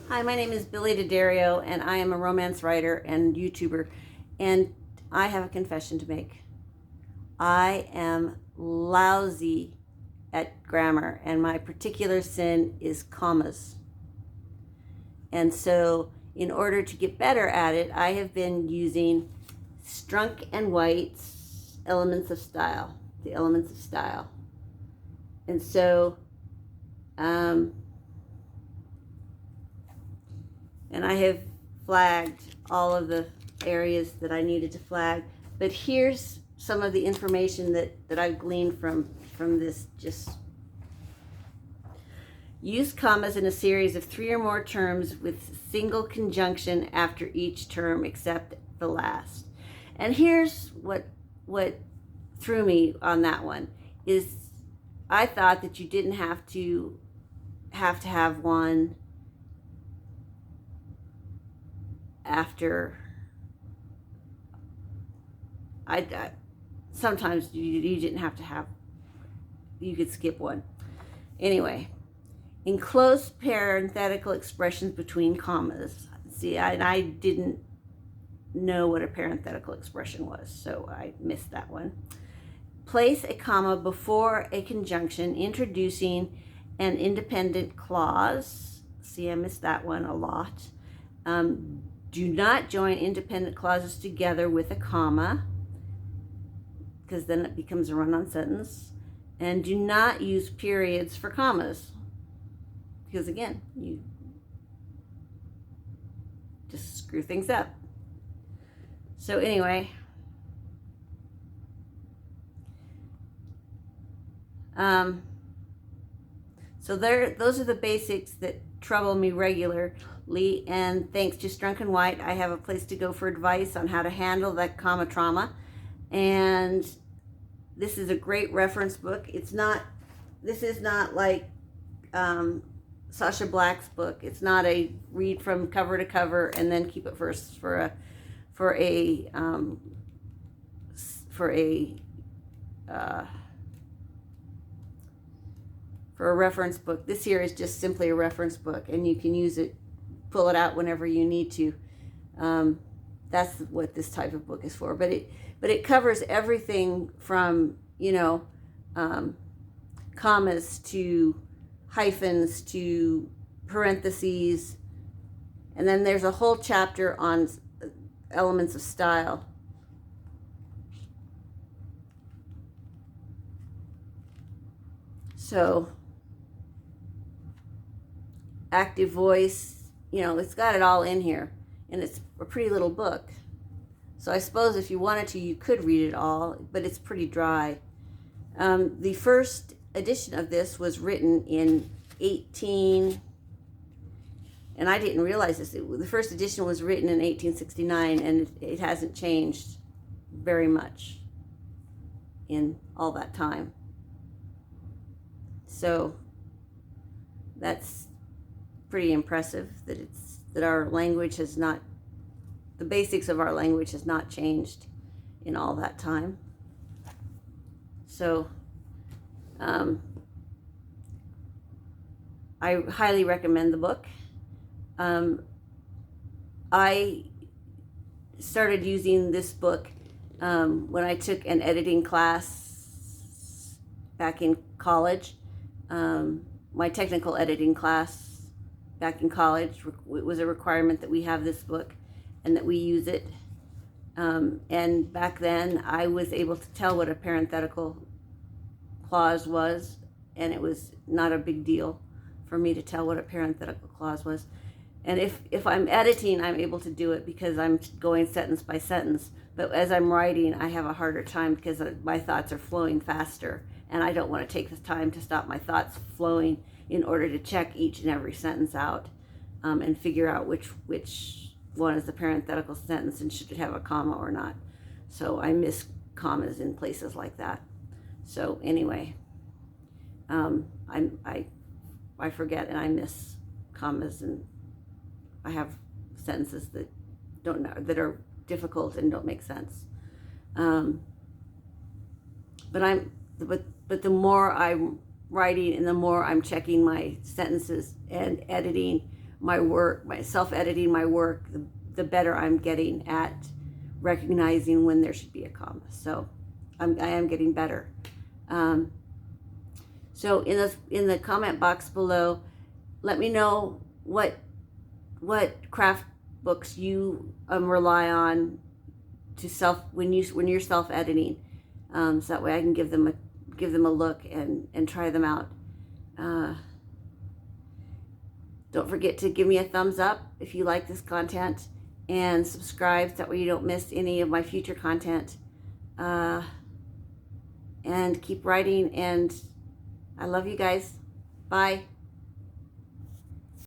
Hi, my name is Billy D'Addario, and I am a romance writer and YouTuber, and I have a confession to make. I am lousy at grammar, and my particular sin is commas. And so, in order to get better at it, I have been using Strunk and White's Elements of Style, the Elements of Style. And so, and I have flagged all of the areas that I needed to flag. But here's some of the information that I've gleaned from this. Just use commas in a series of 3 or more terms with single conjunction after each term except the last. And here's what threw me on that one is I thought that you didn't have to have one after. I sometimes you didn't have to have, you could skip one. Anyway, enclose parenthetical expressions between commas. See, I didn't know what a parenthetical expression was, so I missed that one. Place a comma before a conjunction introducing an independent clause. See, I missed that one a lot. Do not join independent clauses together with a comma, because then it becomes a run-on sentence. And do not use periods for commas, because again, you just screw things up. So anyway, those are the basics that trouble me regularly, and thanks to Strunk and White, I have a place to go for advice on how to handle that comma trauma. And this is a great reference book. This is not like Sasha Black's book. It's not a read from cover to cover and then keep it first for a reference book. This here is just simply a reference book, and you can use it, pull it out whenever you need to. That's what this type of book is for. But it covers everything from, commas to hyphens to parentheses. And then there's a whole chapter on elements of style. So, active voice, it's got it all in here. And it's a pretty little book. So I suppose if you wanted to, you could read it all, but it's pretty dry. The first edition of this was written in and I didn't realize this. The first edition was written in 1869, and it hasn't changed very much in all that time. So that's pretty impressive that our language has not, the basics of our language has not changed in all that time. So I highly recommend the book. I started using this book when I took an editing class back in college. My technical editing class back in college, it was a requirement that we have this book and that we use it. And back then, I was able to tell what a parenthetical clause was, and it was not a big deal for me to tell what a parenthetical clause was. And if I'm editing, I'm able to do it because I'm going sentence by sentence. But as I'm writing, I have a harder time because my thoughts are flowing faster, and I don't want to take the time to stop my thoughts flowing in order to check each and every sentence out and figure out which one is the parenthetical sentence and should it have a comma or not. So I miss commas in places like that. So anyway, I forget and I miss commas, and I have sentences that that are difficult and don't make sense. But the more I'm writing and the more I'm checking my sentences and editing my work, my self-editing my work, the better I'm getting at recognizing when there should be a comma. So I am getting better. So in the comment box below, let me know what craft books you rely on to when you're self-editing, so that way I can give them a look and try them out. Don't forget to give me a thumbs up if you like this content, and subscribe so that way you don't miss any of my future content. And keep writing, and I love you guys. Bye.